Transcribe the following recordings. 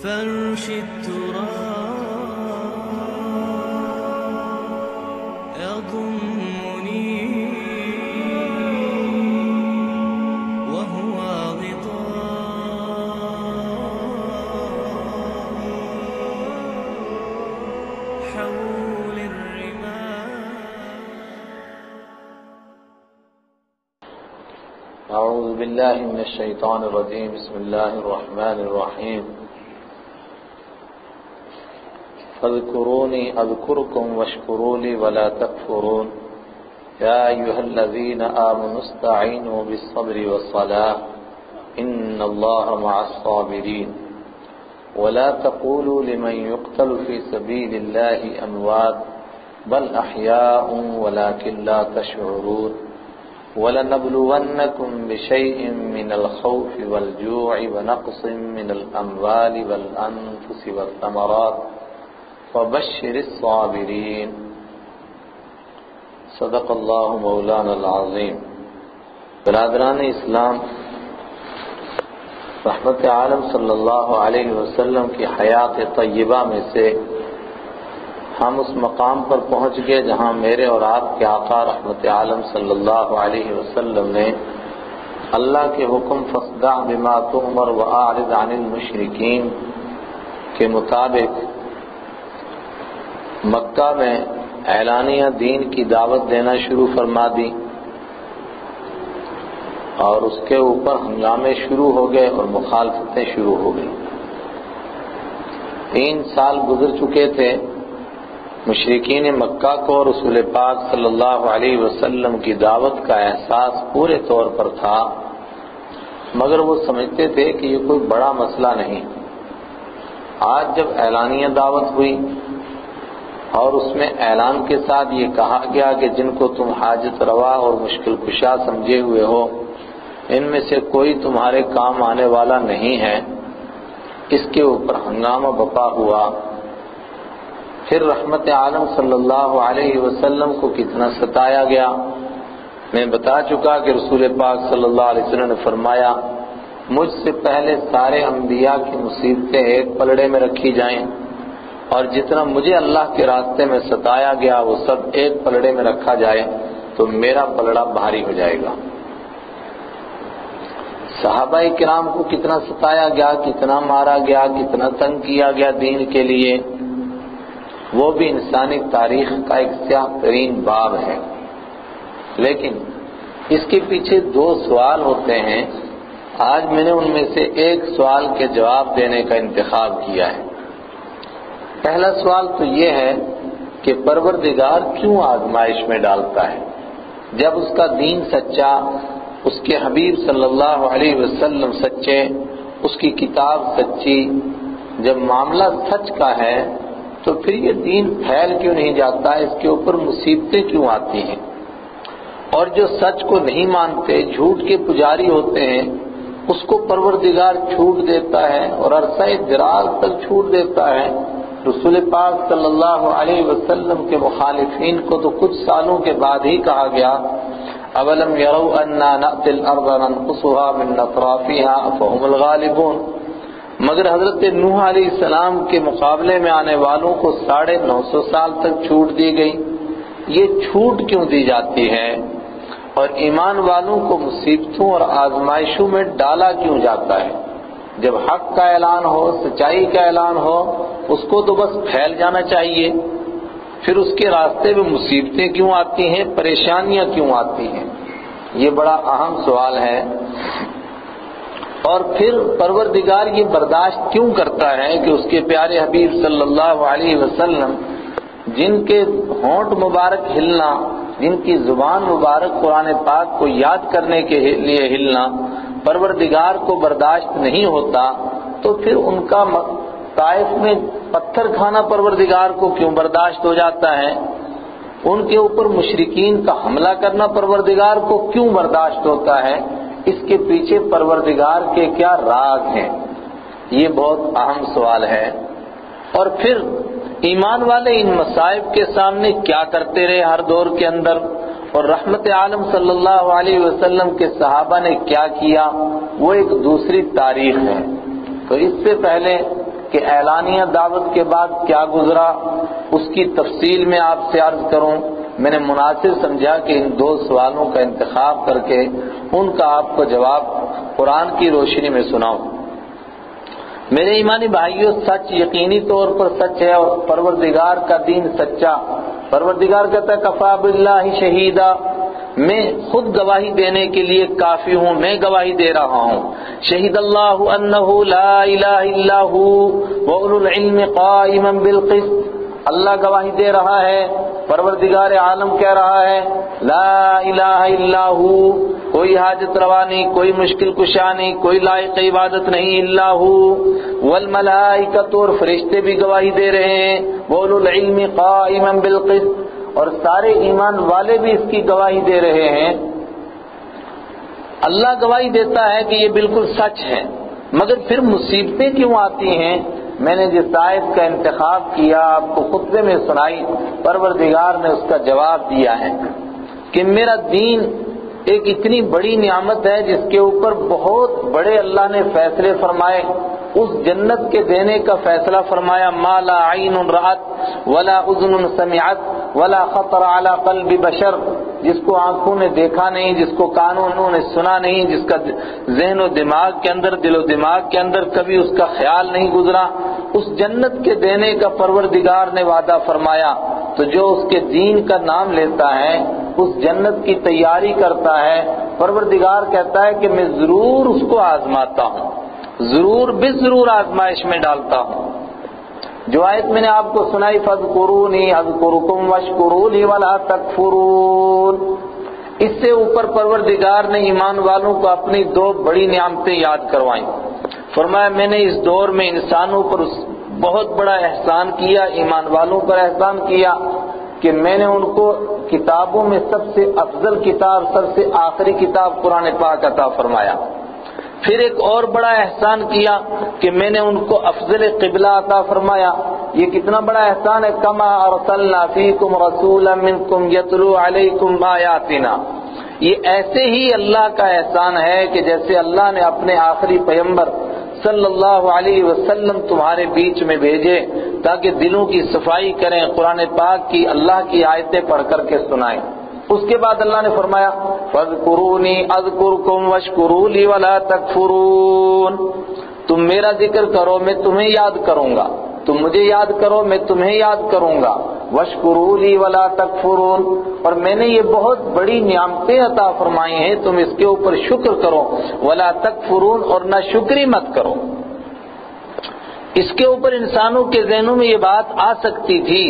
فرش التراب يضمني وهو غطاء حول الرمال. أعوذ بالله من الشيطان الرجيم. بسم الله الرحمن الرحيم. فاذكروني أذكركم واشكروا لي ولا تكفرون. يا أيها الذين آمنوا استعينوا بالصبر والصلاة إن الله مع الصابرين. ولا تقولوا لمن يقتل في سبيل الله أموات بل أحياء ولكن لا تشعرون. وَلَنَبْلُوَنَّكُمْ بِشَيْءٍ مِّنَ الْخَوْفِ وَالْجُوعِ وَنَقْصٍ مِّنَ الْأَمْوَالِ وَالْأَنفُسِ وَالثَّمَرَاتِ وَبَشِّرِ الصَّابِرِينَ. صدق اللہ مولانا العظیم. برادران اسلام، رحمت عالم صلی اللہ علیہ وسلم کی حیات طیبہ میں سے ہم اس مقام پر پہنچ گئے جہاں میرے اور آپ کے آقا رحمت عالم صلی اللہ علیہ وسلم نے اللہ کے حکم فاصدع بما تؤمر واعرض عن المشرکین کے مطابق مکہ میں اعلانیہ دین کی دعوت دینا شروع فرما دی، اور اس کے اوپر ہنگامے شروع ہو گئے اور مخالفتیں شروع ہو گئی. 3 سال گزر چکے تھے. مشرکین مکہ کو رسول پاک صلی اللہ علیہ وسلم کی دعوت کا احساس پورے طور پر تھا، مگر وہ سمجھتے تھے کہ یہ کوئی بڑا مسئلہ نہیں. آج جب اعلانیہ دعوت ہوئی اور اس میں اعلان کے ساتھ یہ کہا گیا کہ جن کو تم حاجت روا اور مشکل کشا سمجھے ہوئے ہو ان میں سے کوئی تمہارے کام آنے والا نہیں ہے، اس کے اوپر ہنگامہ بپا ہوا. پھر رحمت عالم صلی اللہ علیہ وسلم کو کتنا ستایا گیا. میں بتا چکا کہ رسول پاک صلی اللہ علیہ وسلم نے فرمایا مجھ سے پہلے سارے انبیاء کی مصیبتیں ایک پلڑے میں رکھی جائیں، اور جتنا مجھے اللہ کے راستے میں ستایا گیا وہ سب ایک پلڑے میں رکھا جائے تو میرا پلڑا بھاری ہو جائے گا. صحابہ کرام کو کتنا ستایا گیا، کتنا مارا گیا، کتنا تنگ کیا گیا دین کے لیے، وہ بھی انسانی تاریخ کا ایک سیاہ ترین باب ہے. لیکن اس کے پیچھے 2 سوال ہوتے ہیں. آج میں نے ان میں سے ایک سوال کے جواب دینے کا انتخاب کیا ہے. پہلا سوال تو یہ ہے کہ پروردگار کیوں آزمائش میں ڈالتا ہے؟ جب اس کا دین سچا، اس کے حبیب صلی اللہ علیہ وسلم سچے، اس کی کتاب سچی، جب معاملہ سچ کا ہے تو پھر یہ دین پھیل کیوں نہیں جاتا؟ اس کے اوپر مصیبتیں کیوں آتی ہیں؟ اور جو سچ کو نہیں مانتے، جھوٹ کے پجاری ہوتے ہیں، اس کو پروردگار چھوٹ دیتا ہے اور عرصہ دراز تک چھوٹ دیتا ہے. رسول پاک صلی اللہ علیہ وسلم کے مخالفین کو تو کچھ سالوں کے بعد ہی کہا گیا اولم یروا انا نأتی الارض ننقصها من اطرافها فهم الغالبون. مگر حضرت نوح علیہ السلام کے مقابلے میں آنے والوں کو 950 سال تک چھوٹ دی گئی. یہ چھوٹ کیوں دی جاتی ہے؟ اور ایمان والوں کو مصیبتوں اور آزمائشوں میں ڈالا کیوں جاتا ہے؟ جب حق کا اعلان ہو، سچائی کا اعلان ہو، اس کو تو بس پھیل جانا چاہیے. پھر اس کے راستے میں مصیبتیں کیوں آتی ہیں، پریشانیاں کیوں آتی ہیں؟ یہ بڑا اہم سوال ہے. اور پھر پروردگار یہ برداشت کیوں کرتا ہے کہ اس کے پیارے حبیب صلی اللہ علیہ وسلم جن کے ہونٹ مبارک ہلنا، جن کی زبان مبارک قرآن پاک کو یاد کرنے کے لیے ہلنا پروردگار کو برداشت نہیں ہوتا، تو پھر ان کا طائف میں پتھر کھانا پروردگار کو کیوں برداشت ہو جاتا ہے؟ ان کے اوپر مشرکین کا حملہ کرنا پروردگار کو کیوں برداشت ہوتا ہے؟ اس کے پیچھے پروردگار کے کیا راز ہیں؟ یہ بہت اہم سوال ہے. اور پھر ایمان والے ان مصائب کے سامنے کیا کرتے رہے ہر دور کے اندر، اور رحمت عالم صلی اللہ علیہ وسلم کے صحابہ نے کیا کیا، وہ ایک دوسری تاریخ ہے. تو اس سے پہلے کہ اعلانیہ دعوت کے بعد کیا گزرا اس کی تفصیل میں آپ سے عرض کروں، میں نے مناسب سمجھا کہ ان 2 سوالوں کا انتخاب کر کے ان کا آپ کو جواب قرآن کی روشنی میں سناؤں۔ میرے ایمانی بھائیوں، سچ یقینی طور پر سچ ہے اور پروردگار کا دین سچا۔ پروردگار کہتا ہے کفا باللہ شہیدا، میں خود گواہی دینے کے لیے کافی ہوں، میں گواہی دے رہا ہوں۔ شہید اللہ انہ لا الہ الا ہو واولو العلم قائما بالقسط، اللہ گواہی دے رہا ہے، پروردگار عالم کہہ رہا ہے لا الہ الا ہو، کوئی حاجت روا نہیں، کوئی مشکل کشا نہیں، کوئی لائق عبادت نہیں الا ہو، والملائکۃ، اور فرشتے بھی گواہی دے رہے ہیں، واولو العلم قائما بالقسط، اور سارے ایمان والے بھی اس کی گواہی دے رہے ہیں۔ اللہ گواہی دیتا ہے کہ یہ بالکل سچ ہے، مگر پھر مصیبتیں کیوں آتی ہیں؟ میں نے جس آیت کا انتخاب کیا آپ کو خطبے میں سنائی، پروردگار نے اس کا جواب دیا ہے کہ میرا دین ایک اتنی بڑی نعمت ہے جس کے اوپر بہت بڑے اللہ نے فیصلے فرمائے، اس جنت کے دینے کا فیصلہ فرمایا، ما لا عین رأت ولا اذن سمعت ولا خطر علی قلب بشر، جس کو آنکھوں نے دیکھا نہیں، جس کو کانوں نے سنا نہیں، جس کا ذہن و دماغ کے اندر، دل و دماغ کے اندر کبھی اس کا خیال نہیں گزرا، اس جنت کے دینے کا پروردگار نے وعدہ فرمایا۔ تو جو اس کے دین کا نام لیتا ہے، اس جنت کی تیاری کرتا ہے، پروردگار کہتا ہے کہ میں ضرور اس کو آزماتا ہوں، ضرور ضرور آزمائش میں ڈالتا ہوں۔ جو آیت میں نے آپ کو سنائی فاذکرونی اذکرکم واشکرونی ولا تکفرون، اس سے اوپر پروردگار نے ایمان والوں کو اپنی 2 بڑی نعمتیں یاد کروائیں۔ فرمایا میں نے اس دور میں انسانوں پر بہت بڑا احسان کیا، ایمان والوں پر احسان کیا کہ میں نے ان کو کتابوں میں سب سے افضل کتاب، سب سے آخری کتاب قرآن پاک عطا فرمایا۔ پھر ایک اور بڑا احسان کیا کہ میں نے ان کو افضل قبلہ عطا فرمایا۔ یہ کتنا بڑا احسان ہے، کما ارسلنا فیکم رسولا منکم یتلو علیکم آیاتنا، یہ ایسے ہی اللہ کا احسان ہے کہ جیسے اللہ نے اپنے آخری پیغمبر صلی اللہ علیہ وسلم تمہارے بیچ میں بھیجے تاکہ دلوں کی صفائی کریں، قرآن پاک کی اللہ کی آیتیں پڑھ کر کے سنائیں۔ اس کے بعد اللہ نے فرمایا فاذکرونی اذکرکم واشکروا لی ولا تکفرون، تم میرا ذکر کرو میں تمہیں یاد کروں گا، تم مجھے یاد کرو میں تمہیں یاد کروں گا، واشکروا لی ولا تکفرون، اور میں نے یہ بہت بڑی نعمتیں عطا فرمائی ہیں، تم اس کے اوپر شکر کرو، ولا تکفرون، اور نہ شکری مت کرو۔ اس کے اوپر انسانوں کے ذہنوں میں یہ بات آ سکتی تھی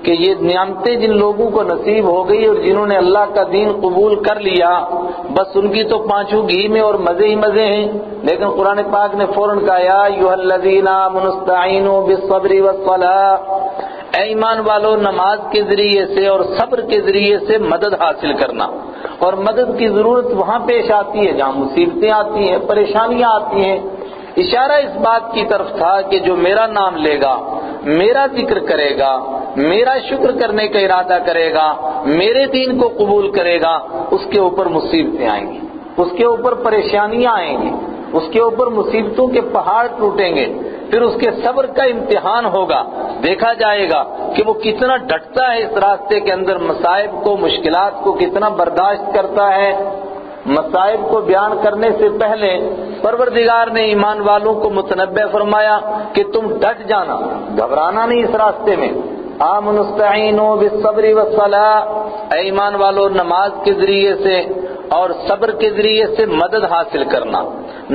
کہ یہ نعمتیں جن لوگوں کو نصیب ہو گئی اور جنہوں نے اللہ کا دین قبول کر لیا، بس ان کی تو پانچوں گھی میں اور مزے ہی مزے ہیں، لیکن قرآن پاک نے فوراً کہا یا ایھا الذین آمنوا استعینوا بالصبر والصلاۃ، اے ایمان والو نماز کے ذریعے سے اور صبر کے ذریعے سے مدد حاصل کرنا، اور مدد کی ضرورت وہاں پیش آتی ہے جہاں مصیبتیں آتی ہیں، پریشانیاں آتی ہیں۔ اشارہ اس بات کی طرف تھا کہ جو میرا نام لے گا، میرا ذکر کرے گا، میرا شکر کرنے کا ارادہ کرے گا، میرے دین کو قبول کرے گا، اس کے اوپر مصیبتیں آئیں گی، اس کے اوپر پریشانیاں آئیں گی، اس کے اوپر مصیبتوں کے پہاڑ ٹوٹیں گے، پھر اس کے صبر کا امتحان ہوگا، دیکھا جائے گا کہ وہ کتنا ڈٹتا ہے اس راستے کے اندر، مصائب کو، مشکلات کو کتنا برداشت کرتا ہے۔ مصائب کو بیان کرنے سے پہلے پروردگار نے ایمان والوں کو متنبہ فرمایا کہ تم ڈٹ جانا، گھبرانا نہیں اس راستے میں۔ آمنوا استعینوا بالصبر والصلاۃ، اے ایمان والو نماز کے ذریعے سے اور صبر کے ذریعے سے مدد حاصل کرنا۔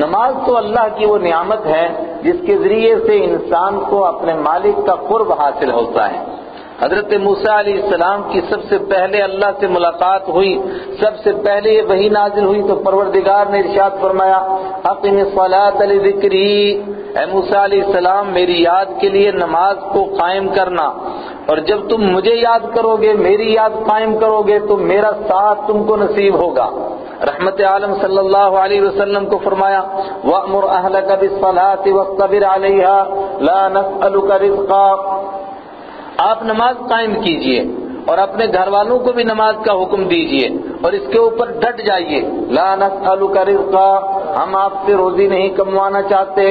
نماز تو اللہ کی وہ نعمت ہے جس کے ذریعے سے انسان کو اپنے مالک کا قرب حاصل ہوتا ہے۔ حضرت موسیٰ علیہ السلام کی سب سے پہلے اللہ سے ملاقات ہوئی، سب سے پہلے یہ وحی نازل ہوئی تو پروردگار نے ارشاد فرمایا اقم الصلاۃ لذکری، اے موسیٰ علیہ السلام میری یاد کے لیے نماز کو قائم کرنا، اور جب تم مجھے یاد کرو گے، میری یاد قائم کرو گے تو میرا ساتھ تم کو نصیب ہوگا۔ رحمت عالم صلی اللہ علیہ وسلم کو فرمایا وَأْمُرْ أَهْلَكَ بِالصَّلَاةِ وَاصْطَبِرْ عَلَيْهَا لَا نَسْأَلُكَ رِزْقًا، آپ نماز قائم کیجئے اور اپنے گھر والوں کو بھی نماز کا حکم دیجئے اور اس کے اوپر ڈٹ جائیے، لا نسألک رزقا، ہم آپ سے روزی نہیں کموانا چاہتے،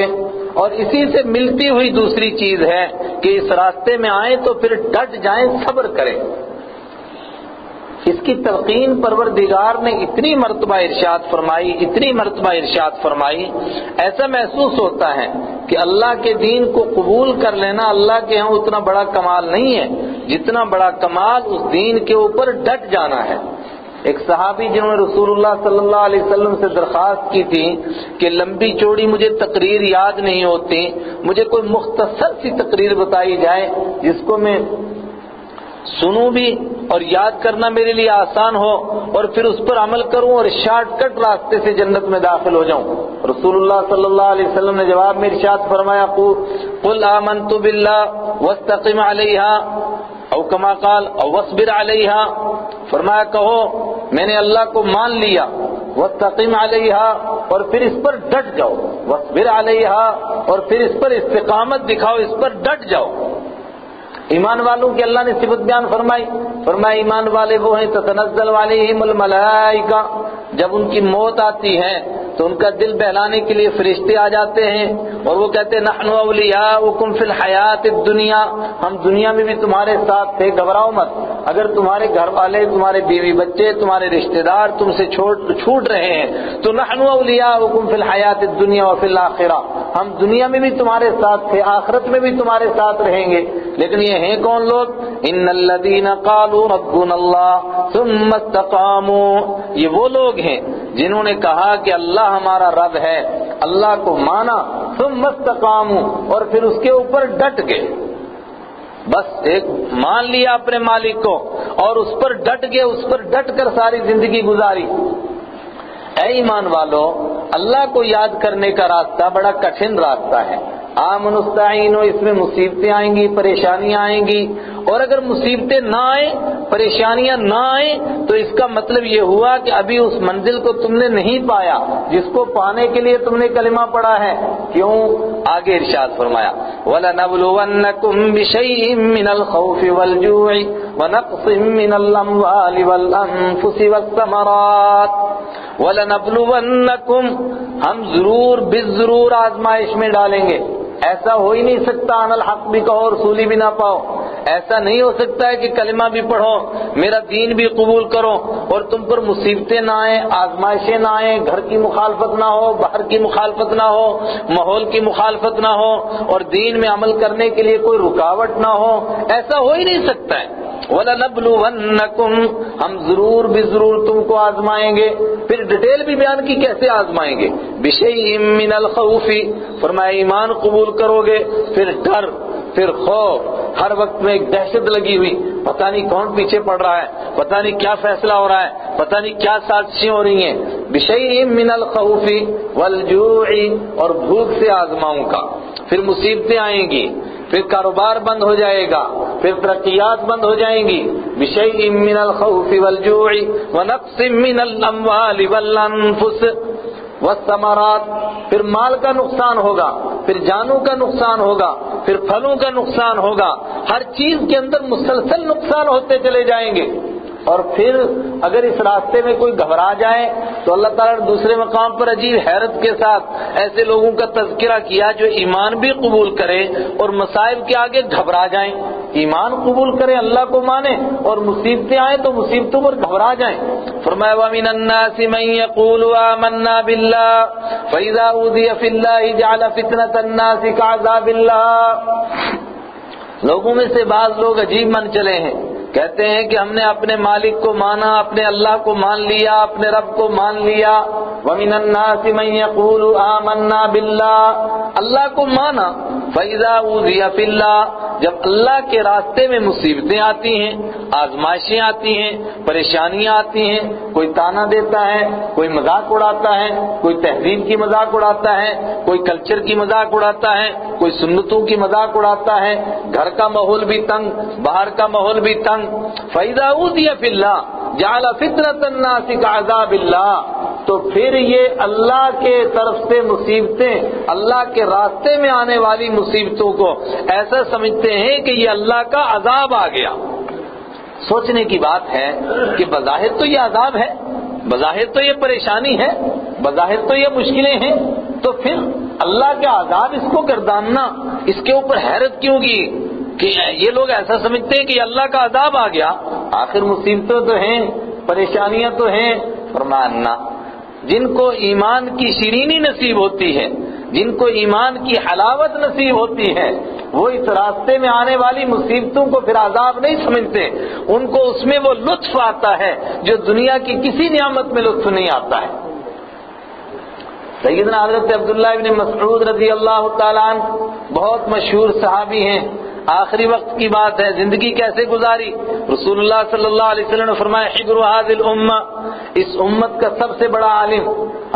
اور اسی سے ملتی ہوئی دوسری چیز ہے کہ اس راستے میں آئیں تو پھر ڈٹ جائیں، صبر کریں۔ اس کی تلقین پروردگار نے اتنی مرتبہ ارشاد فرمائی، ایسا محسوس ہوتا ہے کہ اللہ کے دین کو قبول کر لینا اللہ کے ہاں اتنا بڑا کمال نہیں ہے جتنا بڑا کمال اس دین کے اوپر ڈٹ جانا ہے۔ ایک صحابی جنہوں نے رسول اللہ صلی اللہ علیہ وسلم سے درخواست کی تھی کہ لمبی چوڑی مجھے تقریر یاد نہیں ہوتی، مجھے کوئی مختصر سی تقریر بتائی جائے جس کو میں سنوں بھی اور یاد کرنا میرے لیے آسان ہو اور پھر اس پر عمل کروں اور شارٹ کٹ راستے سے جنت میں داخل ہو جاؤں۔ رسول اللہ صلی اللہ علیہ وسلم نے جواب میں ارشاد فرمایا، قل آمنت باللہ واستقم علیہا او کما قال او واصبر علیہا، فرمایا کہو میں نے اللہ کو مان لیا، واستقم علیہا اور پھر اس پر ڈٹ جاؤ، واصبر علیہا اور پھر اس پر استقامت دکھاؤ، اس پر ڈٹ جاؤ۔ ایمان والوں کی اللہ نے صفت بیان فرمایا ایمان والے وہ ہیں تتنزل علیہم الملائکہ، جب ان کی موت آتی ہے تو ان کا دل بہلانے کے لیے فرشتے آ جاتے ہیں اور وہ کہتے ہیں نحن اولیاؤکم فی الحیات الدنیا، ہم دنیا میں بھی تمہارے ساتھ تھے، گھبراؤ مت۔ اگر تمہارے گھر والے، تمہارے بیوی بچے، تمہارے رشتہ دار تم سے چھوٹ رہے ہیں تو نحن اولیاؤکم فی الحیات الدنیا وفی الآخرہ، ہم دنیا میں بھی تمہارے ساتھ تھے، آخرت میں بھی تمہارے ساتھ رہیں گے۔ لیکن یہ ہیں کون لوگ؟ ان الذین قالوا ربنا اللہ ثم استقاموا، یہ وہ لوگ ہیں جنہوں نے کہا کہ اللہ ہمارا رب ہے، اللہ کو مانا، ثم استقاموا اور پھر اس کے اوپر ڈٹ گئے، بس ایک مان لیا اپنے مالک کو اور اس پر ڈٹ گئے، اس پر ڈٹ کر ساری زندگی گزاری۔ اے ایمان والو، اللہ کو یاد کرنے کا راستہ بڑا کٹھن راستہ ہے۔ آمنوا استعینوا، اس میں مصیبتیں آئیں گی، پریشانیاں آئیں گی، اور اگر مصیبتیں نہ آئیں، پریشانیاں نہ آئیں تو اس کا مطلب یہ ہوا کہ ابھی اس منزل کو تم نے نہیں پایا جس کو پانے کے لیے تم نے کلمہ پڑھا ہے۔ کیوں؟ آگے ارشاد فرمایا وَلَنَبْلُوَنَّكُمْ بِشَيْءٍ مِّنَ الْخَوْفِ وَالْجُوعِ وَنَقْصٍ مِّنَ الْأَمْوَالِ وَالْأَنفُسِ وَالثَّمَرَاتِ وَلَنَبْلُوَنَّكُمْ، ہم ضرور آزمائش میں ڈالیں گے۔ ایسا ہو ہی نہیں سکتا ان الحق بھی کہو اور رسولی بھی نہ پاؤ، ایسا نہیں ہو سکتا ہے کہ کلمہ بھی پڑھو، میرا دین بھی قبول کرو اور تم پر مصیبتیں نہ آئیں، آزمائشیں نہ آئیں، گھر کی مخالفت نہ ہو، باہر کی مخالفت نہ ہو، ماحول کی مخالفت نہ ہو اور دین میں عمل کرنے کے لیے کوئی رکاوٹ نہ ہو، ایسا ہو ہی نہیں سکتا ہے۔ وَلَنَبْلُوَنَّكُمْ، ہم ضرور تم کو آزمائیں گے۔ پھر ڈیٹیل بھی بیان کی کیسے آزمائیں گے۔ بِشَيْءٍ مِّنَ الْخَوْفِ، فرمایا ایمان قبول کرو گے، پھر ڈر، پھر خوف، ہر وقت میں ایک دہشت لگی ہوئی، پتہ نہیں کون پیچھے پڑ رہا ہے، پتہ نہیں کیا فیصلہ ہو رہا ہے، پتہ نہیں کیا سازشیں ہو رہی ہیں۔ بِشَيْءٍ مِّنَ الْخَوْفِ وَالْجُوعِ، اور بھوک سے آزماؤں کا، پھر مصیبتیں آئیں گی، پھر کاروبار بند ہو جائے گا، پھر ترقیات بند ہو جائیں گی۔ بِشَيْءٍ مِّنَ الْخَوْفِ وَالْجُوعِ وَنَقْصٍ مِّنَ الْأَمْوَالِ وَالْأَنفُسِ والثمرات، پھر مال کا نقصان ہوگا، پھر جانوں کا نقصان ہوگا، پھر پھلوں کا نقصان ہوگا، ہر چیز کے اندر مسلسل نقصان ہوتے چلے جائیں گے۔ اور پھر اگر اس راستے میں کوئی گھبرا جائے تو اللہ تعالیٰ نے دوسرے مقام پر عجیب حیرت کے ساتھ ایسے لوگوں کا تذکرہ کیا جو ایمان بھی قبول کریں اور مصائب کے آگے گھبرا جائیں، ایمان قبول کریں، اللہ کو مانیں اور مصیبتیں آئیں تو مصیبتوں پر گھبرا جائیں۔ فرمایا وَمِنَ النَّاسِ مَن يَقُولُ آمَنَّا بِاللَّهِ فَإِذَا أُوذِيَ فِي اللَّهِ جَعَلَ فِتْنَةَ النَّاسِ كَعَذَابِ اللَّهِ، لوگوں میں سے بعض لوگ عجیب من چلے ہیں، کہتے ہیں کہ ہم نے اپنے مالک کو مانا، اپنے اللہ کو مان لیا، اپنے رب کو مان لیا۔ وَمِنَ النَّاسِ مَن يَقُولُ آمَنَّا بِاللَّهِ، اللہ کو مانا، فَإِذَا أُوذِيَ فِي اللَّهِ، جب اللہ کے راستے میں مصیبتیں آتی ہیں، آزمائشیں آتی ہیں، پریشانیاں آتی ہیں، کوئی تانا دیتا ہے، کوئی مذاق اڑاتا ہے، کوئی تہذیب کی مذاق اڑاتا ہے، کوئی کلچر کی مذاق اڑاتا ہے، کوئی سنتوں کی مذاق اڑاتا ہے، گھر کا ماحول بھی تنگ، باہر کا ماحول بھی تنگ، فَإِذَا أُوذِيَ فِي اللَّهِ جَعَلَ فِتْنَةَ النَّاسِ كَعَذَابِ اللَّهِ، تو پھر یہ اللہ کے طرف سے مصیبتیں، اللہ کے راستے میں آنے والی مصیبتوں کو ایسا سمجھتے ہیں کہ یہ اللہ کا عذاب آ گیا۔ سوچنے کی بات ہے کہ بظاہر تو یہ عذاب ہے، بظاہر تو یہ پریشانی ہے، بظاہر تو یہ مشکلیں ہیں، تو پھر اللہ کے عذاب اس کو گرداننا، اس کے اوپر حیرت کیوں کی کہ یہ لوگ ایسا سمجھتے ہیں کہ اللہ کا عذاب آ گیا؟ آخر مصیبتیں تو ہیں، پریشانیاں تو ہیں۔ فرمایا نہ، جن کو ایمان کی شیرینی نصیب ہوتی ہے، جن کو ایمان کی حلاوت نصیب ہوتی ہے، وہ اس راستے میں آنے والی مصیبتوں کو پھر عذاب نہیں سمجھتے، ان کو اس میں وہ لطف آتا ہے جو دنیا کی کسی نعمت میں لطف نہیں آتا ہے۔ سیدنا حضرت عبداللہ ابن مسعود رضی اللہ تعالیٰ عنہ بہت مشہور صحابی ہیں، آخری وقت کی بات ہے، زندگی کیسے گزاری؟ رسول اللہ صلی اللہ علیہ وسلم نے فرمایا حبر هذه الامہ، اس امت کا سب سے بڑا عالم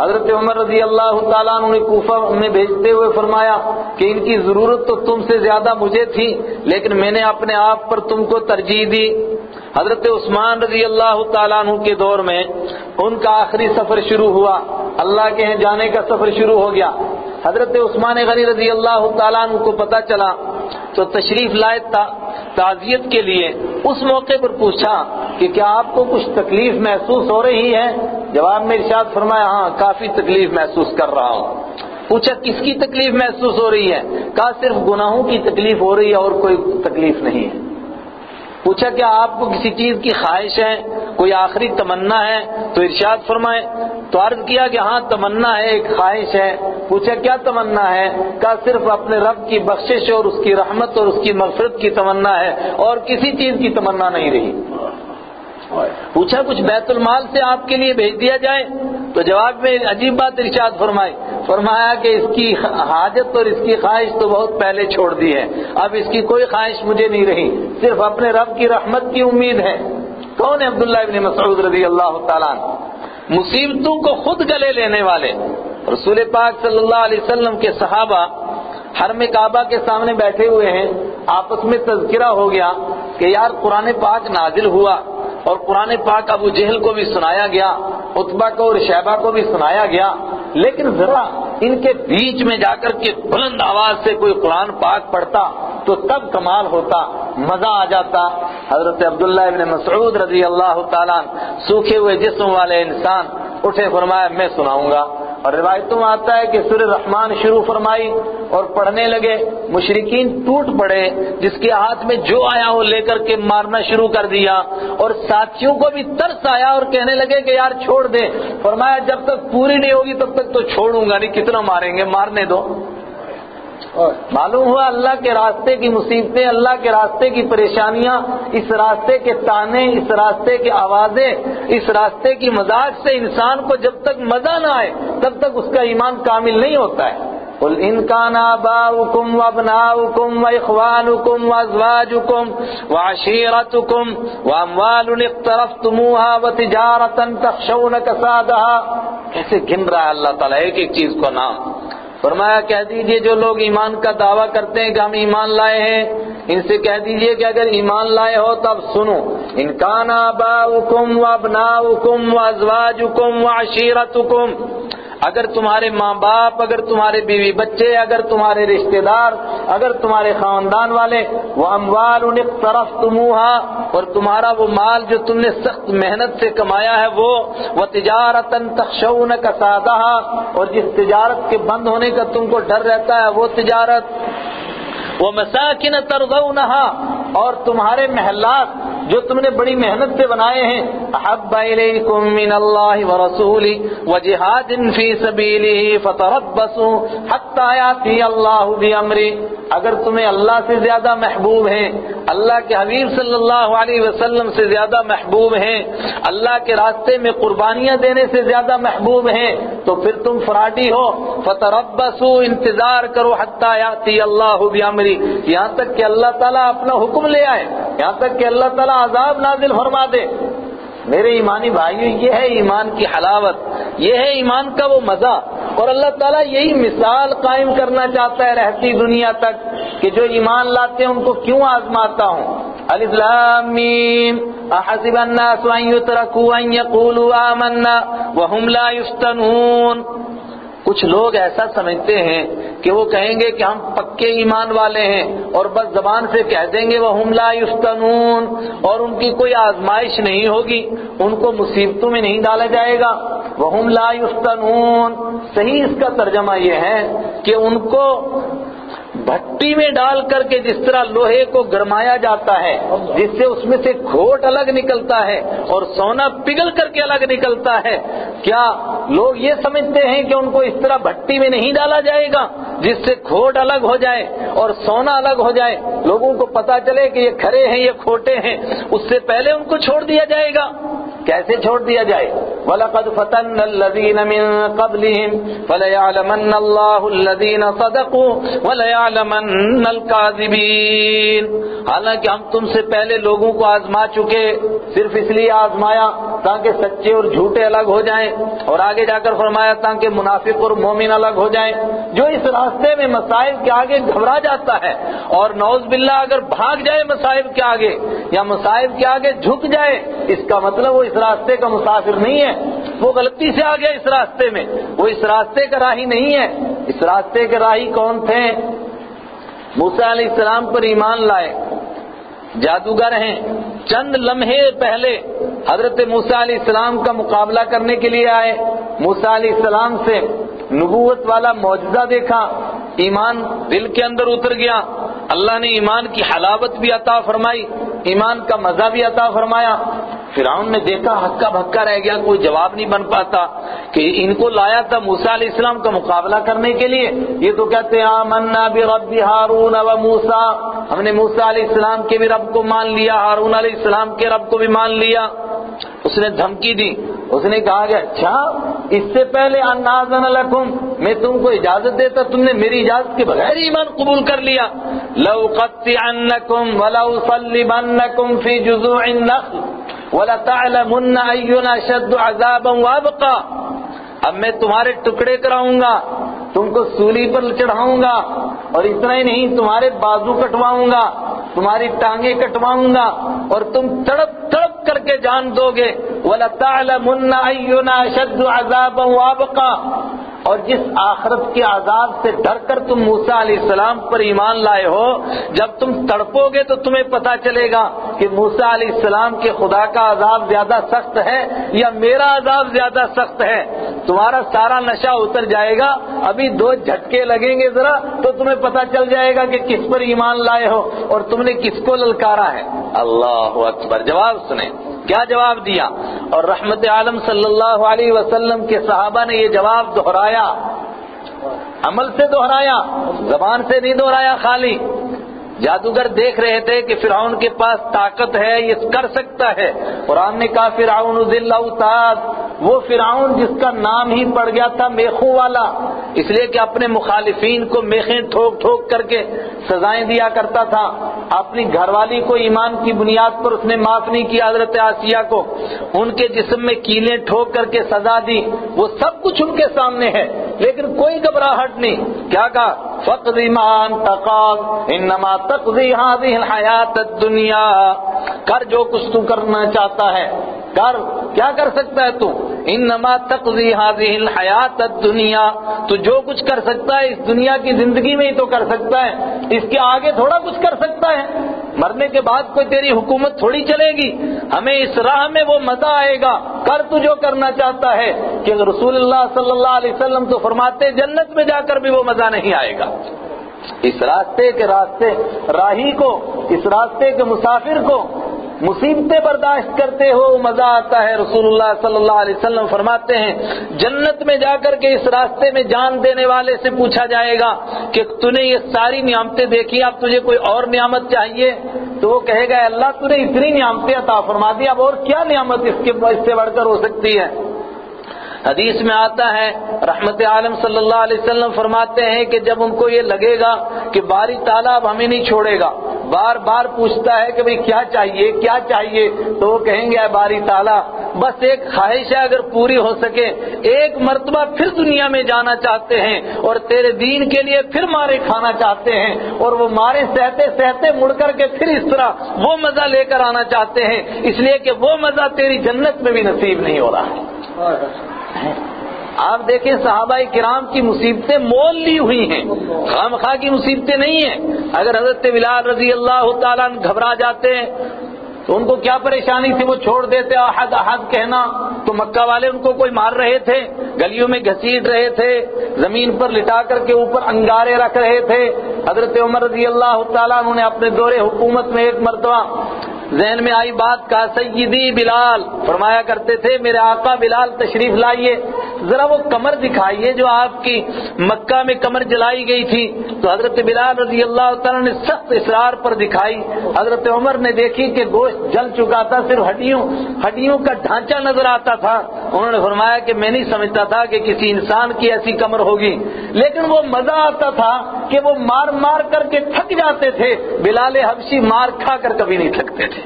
حضرت عمر رضی اللہ تعالیٰ عنہ نے کوفہ میں بھیجتے ہوئے فرمایا کہ ان کی ضرورت تو تم سے زیادہ مجھے تھی، لیکن میں نے اپنے آپ پر تم کو ترجیح دی۔ حضرت عثمان رضی اللہ تعالیٰ عنہ کے دور میں ان کا آخری سفر شروع ہوا، اللہ کے ہیں جانے کا سفر شروع ہو گیا۔ حضرت عثمان غنی رضی اللہ تعالیٰ عنہ کو پتہ چلا تو تشریف لائے تعزیت کے لیے۔ اس موقع پر پوچھا کہ کیا آپ کو کچھ تکلیف محسوس ہو رہی ہے؟ جواب میں ارشاد فرمایا ہاں کافی تکلیف محسوس کر رہا ہوں۔ پوچھا کس کی تکلیف محسوس ہو رہی ہے؟ کہا صرف گناہوں کی تکلیف ہو رہی ہے اور کوئی تکلیف نہیں ہے۔ پوچھا کیا آپ کو کسی چیز کی خواہش ہے، کوئی آخری تمنا ہے؟ تو ارشاد فرمائے تو عرض کیا کہ ہاں تمنا ہے، ایک خواہش ہے۔ پوچھا کیا تمنا ہے؟ کہا صرف اپنے رب کی بخشش اور اس کی رحمت اور اس کی مغفرت کی تمنا ہے اور کسی چیز کی تمنا نہیں رہی۔ پوچھا کچھ بیت المال سے آپ کے لیے بھیج دیا جائے؟ تو جواب میں عجیب بات ارشاد فرمایا کہ اس کی حاجت اور اس کی خواہش تو بہت پہلے چھوڑ دی ہے، اب اس کی کوئی خواہش مجھے نہیں رہی، صرف اپنے رب کی رحمت کی امید ہے۔ کون ہے؟ عبداللہ ابن مسعود رضی اللہ تعالیٰ عنہ، مصیبتوں کو خود گلے لینے والے۔ رسول پاک صلی اللہ علیہ وسلم کے صحابہ حرم کعبہ کے سامنے بیٹھے ہوئے ہیں، آپس میں تذکرہ ہو گیا کہ یار قرآن پاک نازل ہوا اور قرآن پاک ابو جہل کو بھی سنایا گیا، عتبہ کو اور شیبہ کو بھی سنایا گیا، لیکن ذرا ان کے بیچ میں جا کر کے بلند آواز سے کوئی قرآن پاک پڑھتا تو تب کمال ہوتا، مزہ آ جاتا۔ حضرت عبداللہ ابن مسعود رضی اللہ تعالیٰ عنہ سوکھے ہوئے جسم والے انسان اٹھے، فرمایا میں سناؤں گا۔ اور روایتوں میں آتا ہے کہ سورہ رحمان شروع فرمائی اور پڑھنے لگے، مشرکین ٹوٹ پڑے، جس کے ہاتھ میں جو آیا وہ لے کر کے مارنا شروع کر دیا، اور ساتھیوں کو بھی ترس آیا اور کہنے لگے کہ یار چھوڑ دیں۔ فرمایا جب تک پوری نہیں ہوگی تب تک تو چھوڑوں گا نہیں، کتنا ماریں گے، مارنے دو۔ معلوم ہوا اللہ کے راستے کی مصیبتیں، اللہ کے راستے کی پریشانیاں، اس راستے کے تانے، اس راستے کے آوازیں، اس راستے کی مذاق سے انسان کو جب تک مزہ نہ آئے تب تک اس کا ایمان کامل نہیں ہوتا ہے۔ قل ان كان آباؤكم وابناؤكم واخوانكم وازواجكم وعشيرتكم واموال اقترفتموها وتجارة تخشون كسادها، کیسے گن رہا ہے اللہ تعالیٰ ایک ایک چیز کو نام۔ فرمایا کہہ دیجئے جو لوگ ایمان کا دعویٰ کرتے ہیں کہ ہم ایمان لائے ہیں، ان سے کہہ دیجئے کہ اگر ایمان لائے ہو تب سنو، ان کان آباؤکم وابناؤکم وازواجکم وعشیرتکم، اگر تمہارے ماں باپ، اگر تمہارے بیوی بچے، اگر تمہارے رشتہ دار، اگر تمہارے خاندان والے، واموال اقترفتموها، اور تمہارا وہ مال جو تم نے سخت محنت سے کمایا ہے وہ، وتجارتا تخشون کسادها، اور جس تجارت کے بند ہونے کا تم کو ڈر رہتا ہے وہ تجارت، ومساکن ترضونها، اور تمہارے محلات جو تم نے بڑی محنت سے بنائے ہیں، احب الیکم من اللہ ورسولہ وجہاد فی سبیلہ فتربصوا حتی یاتی اللہ بامرہ، اگر تمہیں اللہ سے زیادہ محبوب ہیں، اللہ کے حبیب صلی اللہ علیہ وسلم سے زیادہ محبوب ہیں، اللہ کے راستے میں قربانیاں دینے سے زیادہ محبوب ہیں، تو پھر تم فراڈی ہو، فتربصوا، انتظار کرو، حتی یاتی اللہ بامرہ، یہاں تک کہ اللہ تعالیٰ اپنا حکم لے آئے، یہاں تک کہ اللہ تعالیٰ عذاب نازل فرما دے۔ میرے ایمانی بھائیو، یہ ہے ایمان کی حلاوت، یہ ہے ایمان کا وہ مزہ، اور اللہ تعالیٰ یہی مثال قائم کرنا چاہتا ہے رہتی دنیا تک کہ جو ایمان لاتے ہیں ان کو کیوں آزماتا ہوں۔ الف لام میم احسب الناس ان يتركوا ان يقولوا آمنا وهم لا يفتنون، کچھ لوگ ایسا سمجھتے ہیں کہ وہ کہیں گے کہ ہم پکے ایمان والے ہیں اور بس زبان سے کہہ دیں گے وَهُمْ لَا يُفْتَنُونَ، اور ان کی کوئی آزمائش نہیں ہوگی، ان کو مصیبتوں میں نہیں ڈالا جائے گا۔ وَهُمْ لَا يُفْتَنُونَ، صحیح اس کا ترجمہ یہ ہے کہ ان کو بھٹی میں ڈال کر کے جس طرح لوہے کو گرمایا جاتا ہے جس سے اس میں سے کھوٹ الگ نکلتا ہے اور سونا پگھل کر کے الگ نکلتا ہے، کیا لوگ یہ سمجھتے ہیں کہ ان کو اس طرح بھٹی میں نہیں ڈالا جائے گا جس سے کھوٹ الگ ہو جائے اور سونا الگ ہو جائے، لوگوں کو پتا چلے کہ یہ کھرے ہیں یہ کھوٹے ہیں، اس سے پہلے ان کو چھوڑ دیا جائے گا؟ کیسے چھوڑ دیا جائے؟ وَلَقَدْ فَتَنَّا الَّذِينَ مِن قَبْلِهِمْ فَلَيَعْلَمَنَّ اللَّهُ الَّذِينَ صَدَقُوا وَلَيَعْلَمَنَّ الْكَاذِبِينَ، حالانکہ ہم تم سے پہلے لوگوں کو آزما چکے، صرف اس لیے آزمایا تاکہ سچے اور جھوٹے الگ ہو جائیں، اور آگے جا کر فرمایا تاکہ منافق اور مومن الگ ہو جائیں۔ جو اس راستے میں مصائب کے آگے گھبرا جاتا ہے اور نعوذ باللہ اگر بھاگ جائے مصائب کے آگے یا مصائب کے آگے جھک جائے، اس کا مطلب وہ اس راستے کا مسافر نہیں ہے، وہ غلطی سے آ گیا اس راستے میں، وہ اس راستے کا راہی نہیں ہے۔ اس راستے کے راہی کون تھے؟ موسیٰ علیہ السلام پر ایمان لائے جادوگر ہیں، چند لمحے پہلے حضرت موسیٰ علیہ السلام کا مقابلہ کرنے کے لیے آئے، موسیٰ علیہ السلام سے نبوت والا معجزہ دیکھا، ایمان دل کے اندر اتر گیا، اللہ نے ایمان کی حلاوت بھی عطا فرمائی، ایمان کا مزہ بھی عطا فرمایا۔ فرعون نے دیکھا ہکا بھکا رہ گیا، کوئی جواب نہیں بن پاتا کہ ان کو لایا تھا موسیٰ علیہ السلام کا مقابلہ کرنے کے لیے، یہ تو کہتے ہیں آمنا برب ہارون و موسیٰ، ہم نے موسیٰ علیہ السلام کے بھی رب کو مان لیا، ہارون علیہ السلام کے رب کو بھی مان لیا۔ اس نے دھمکی دی، اس نے کہا کہ اچھا اس سے پہلے ان آذن لکم، میں تم کو اجازت دیتا تم نے میری اجازت کے بغیر ایمان قبول کر لیا، لَأُقَطِّعَنَّكُمْ وَلَأُصَلِّبَنَّكُمْ فِي جُذُوعِ النَّخْلِ وَلَتَعْلَمُنَّ أَيُّنَا أَشَدُّ عَذَابًا وَأَبْقَىٰ، اب میں تمہارے ٹکڑے کراؤں گا، تم کو سولی پر چڑھاؤں گا، اور اتنا ہی نہیں تمہارے بازو کٹواؤں گا، تمہاری ٹانگیں کٹواؤں گا، اور تم تڑپ تڑپ کر کے جان دو گے۔ وَلَتَعْلَمُنَّ أَيُّنَا أَشَدُّ عَذَابًا وَأَبْقَىٰ، اور جس آخرت کے عذاب سے ڈر کر تم موسیٰ علیہ السلام پر ایمان لائے ہو، جب تم تڑپو گے تو تمہیں پتا چلے گا کہ موسیٰ علیہ السلام کے خدا کا عذاب زیادہ سخت ہے یا میرا عذاب زیادہ سخت ہے۔ تمہارا سارا نشہ اتر جائے گا، ابھی دو جھٹکے لگیں گے ذرا تو تمہیں پتا چل جائے گا کہ کس پر ایمان لائے ہو اور تم نے کس کو للکارا ہے۔ اللہ اکبر! جواب سنیں کیا جواب دیا، اور رحمت عالم صلی اللہ علیہ وسلم کے صحابہ نے یہ جواب دہرایا، عمل سے دہرایا، زبان سے نہیں دہرایا خالی۔ جادوگر دیکھ رہے تھے کہ فرعون کے پاس طاقت ہے، یہ کر سکتا ہے۔ قرآن نے کہا فرعون ذی الاوتاد، وہ فرعون جس کا نام ہی پڑ گیا تھا میخوں والا، اس لیے کہ اپنے مخالفین کو میخیں ٹھوک ٹھوک کر کے سزائیں دیا کرتا تھا۔ اپنی گھر والی کو ایمان کی بنیاد پر اس نے معاف نہیں کیا، حضرت آسیہ کو ان کے جسم میں کیلیں ٹھوک کر کے سزا دی، وہ سب کچھ ان کے سامنے ہے، لیکن کوئی گھبراہٹ نہیں۔ کیا کہا؟ فَاقْضِ مَا أَنْتَ قَاضٍ إِنَّمَا تَقْضِي هَذِهِ الْحَيَاةَ الدُّنْيَا، کر جو کچھ تو کرنا چاہتا ہے کر، کیا کر سکتا ہے تو؟ انما تقضی هذه الحیات الدنیا، تو جو کچھ کر سکتا ہے اس دنیا کی زندگی میں ہی تو کر سکتا ہے، اس کے آگے تھوڑا کچھ کر سکتا ہے۔ مرنے کے بعد کوئی تیری حکومت تھوڑی چلے گی، ہمیں اس راہ میں وہ مزہ آئے گا، کر تو جو کرنا چاہتا ہے۔ کہ رسول اللہ صلی اللہ علیہ وسلم تو فرماتے جنت میں جا کر بھی وہ مزہ نہیں آئے گا۔ اس راستے کے راہی کو، اس راستے کے مسافر کو مصیبتیں برداشت کرتے ہو مزہ آتا ہے۔ رسول اللہ صلی اللہ علیہ وسلم فرماتے ہیں جنت میں جا کر کے اس راستے میں جان دینے والے سے پوچھا جائے گا کہ تو نے یہ ساری نعمتیں دیکھی، اب تجھے کوئی اور نعمت چاہیے؟ تو وہ کہے گا اللہ تو نے اتنی نعمتیں عطا فرما دی، اب اور کیا نعمت اس سے بڑھ کر ہو سکتی ہے؟ حدیث میں آتا ہے رحمت عالم صلی اللہ علیہ وسلم فرماتے ہیں کہ جب ان کو یہ لگے گا کہ باری تعالیٰ اب ہمیں نہیں چھوڑے گا، بار بار پوچھتا ہے کہ بھئی کیا چاہیے کیا چاہیے، تو وہ کہیں گے اے باری تعالیٰ بس ایک خواہش ہے، اگر پوری ہو سکے ایک مرتبہ پھر دنیا میں جانا چاہتے ہیں اور تیرے دین کے لیے پھر مارے کھانا چاہتے ہیں، اور وہ مارے سہتے سہتے مڑ کر کے پھر اس طرح وہ مزہ لے کر آنا چاہتے ہیں، اس لیے کہ وہ مزہ تیری جنت میں بھی نصیب نہیں ہو رہا ہے۔ آپ دیکھیں صحابہ کرام کی مصیبتیں مول لی ہوئی ہیں، خواہ کی مصیبتیں نہیں ہیں۔ اگر حضرت بلال رضی اللہ تعالیٰ عنہ گھبرا جاتے ہیں تو ان کو کیا پریشانی تھی؟ وہ چھوڑ دیتے احد احد کہنا، تو مکہ والے ان کو کوئی مار رہے تھے، گلیوں میں گھسیٹ رہے تھے، زمین پر لٹا کر کے اوپر انگارے رکھ رہے تھے۔ حضرت عمر رضی اللہ تعالیٰ عنہ نے اپنے دور حکومت میں ایک مرتبہ ذہن میں آئی بات، کہا سیدی بلال، فرمایا کرتے تھے میرے آقا بلال تشریف لائیے، ذرا وہ کمر دکھائیے جو آپ کی مکہ میں کمر جلائی گئی تھی۔ تو حضرت بلال رضی اللہ تعالیٰ نے سخت اصرار پر دکھائی۔ حضرت عمر نے دیکھی کہ گوشت جل چکا تھا، صرف ہڈیوں کا ڈھانچہ نظر آتا تھا۔ انہوں نے فرمایا کہ میں نہیں سمجھتا تھا کہ کسی انسان کی ایسی کمر ہوگی، لیکن وہ مزہ آتا تھا کہ وہ مار مار کر کے تھک جاتے تھے، بلال حبشی مار کھا کر کبھی نہیں تھکتے تھے۔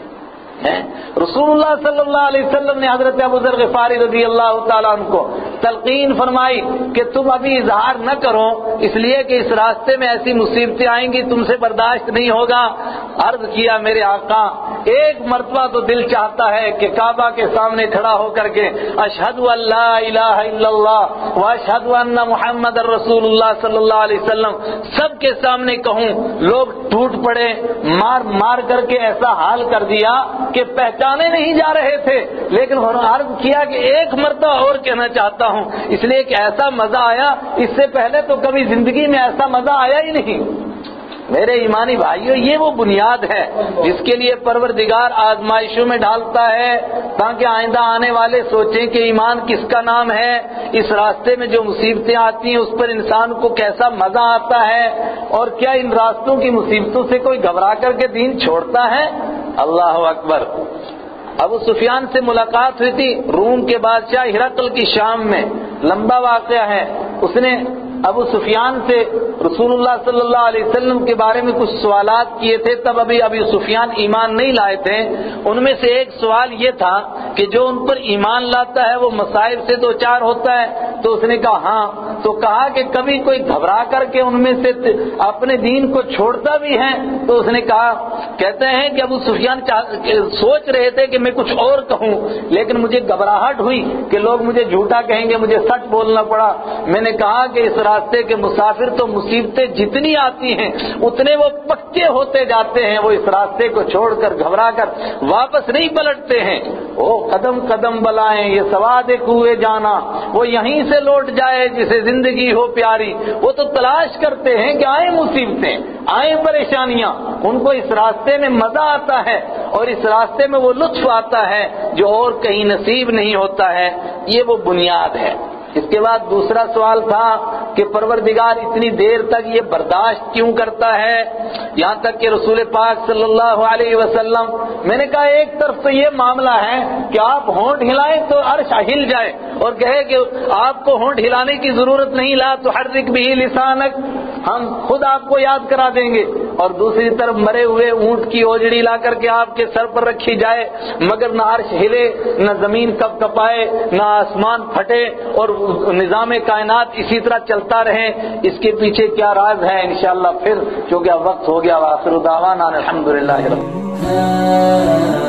رسول اللہ صلی اللہ علیہ وسلم نے حضرت ابو ذر غفاری رضی اللہ تعالیٰ عنہ کو تلقین فرمائی کہ تم ابھی اظہار نہ کرو، اس لیے کہ اس راستے میں ایسی مصیبتیں آئیں گی تم سے برداشت نہیں ہوگا۔ عرض کیا میرے آقا ایک مرتبہ تو دل چاہتا ہے کہ کعبہ کے سامنے کھڑا ہو کر کے اشہد ان لا الہ الا اللہ واشہد ان محمد رسول اللہ صلی اللہ علیہ وسلم سب کے سامنے کہوں۔ لوگ ٹوٹ پڑے، مار مار کر کے ایسا حال کر دیا کہ پہچانے نہیں جا رہے تھے، لیکن عرض کیا کہ ایک مرتبہ اور کہنا چاہتا ہوں، اس لیے کہ ایسا مزہ آیا، اس سے پہلے تو کبھی زندگی میں ایسا مزہ آیا ہی نہیں۔ میرے ایمانی بھائیوں، یہ وہ بنیاد ہے جس کے لیے پروردگار آزمائشوں میں ڈالتا ہے تاکہ آئندہ آنے والے سوچیں کہ ایمان کس کا نام ہے، اس راستے میں جو مصیبتیں آتی ہیں اس پر انسان کو کیسا مزہ آتا ہے، اور کیا ان راستوں کی مصیبتوں سے کوئی گھبرا کر کے دین چھوڑتا ہے؟ اللہ اکبر۔ ابو سفیان سے ملاقات ہوئی تھی، روم کے بادشاہ ہرقل کی شام میں، لمبا واقعہ ہے۔ اس نے ابو سفیان سے رسول اللہ صلی اللہ علیہ وسلم کے بارے میں کچھ سوالات کیے تھے، تب ابھی ابو سفیان ایمان نہیں لائے تھے۔ ان میں سے ایک سوال یہ تھا کہ جو ان پر ایمان لاتا ہے وہ مصائب سے دو چار ہوتا ہے؟ تو اس نے کہا ہاں۔ تو کہا کہ کبھی کوئی گھبرا کر کے ان میں سے اپنے دین کو چھوڑتا بھی ہے؟ تو اس نے کہا، کہتے ہیں کہ ابو سفیان سوچ رہے تھے کہ میں کچھ اور کہوں، لیکن مجھے گھبراہٹ ہوئی کہ لوگ مجھے جھوٹا کہیں گے، مجھے سچ بولنا پڑا۔ میں نے کہا کہ اس راستے کے مسافر تو مصیبتیں جتنی آتی ہیں اتنے وہ پکے ہوتے جاتے ہیں، وہ اس راستے کو چھوڑ کر گھبرا کر واپس نہیں پلٹتے ہیں۔ وہ قدم قدم بلائیں یہ سواد کوئے جانا، وہ یہیں سے لوٹ جائے جسے زندگی ہو پیاری۔ وہ تو تلاش کرتے ہیں کہ آئیں مصیبتیں، آئیں پریشانیاں، ان کو اس راستے میں مزہ آتا ہے اور اس راستے میں وہ لطف آتا ہے جو اور کہیں نصیب نہیں ہوتا ہے۔ یہ وہ بنیاد ہے۔ اس کے بعد دوسرا سوال تھا کہ پروردگار اتنی دیر تک یہ برداشت کیوں کرتا ہے، یہاں تک کہ رسول پاک صلی اللہ علیہ وسلم، میں نے کہا ایک طرف تو یہ معاملہ ہے کہ آپ ہونٹ ہلائیں تو عرش ہل جائے اور کہے کہ آپ کو ہونٹ ہلانے کی ضرورت نہیں، لا تحرک بہ لسانک، ہم خود آپ کو یاد کرا دیں گے، اور دوسری طرف مرے ہوئے اونٹ کی اوجڑی لا کر کے آپ کے سر پر رکھی جائے مگر نہ عرش ہلے، نہ زمین کپ کپائے، نہ آسمان پھٹے اور نظام کائنات اسی طرح چلتا رہے۔ اس کے پیچھے کیا راز ہے انشاءاللہ پھر، چونکہ اب وقت ہو گیا۔ وآخر دعوانا الحمدللہ رب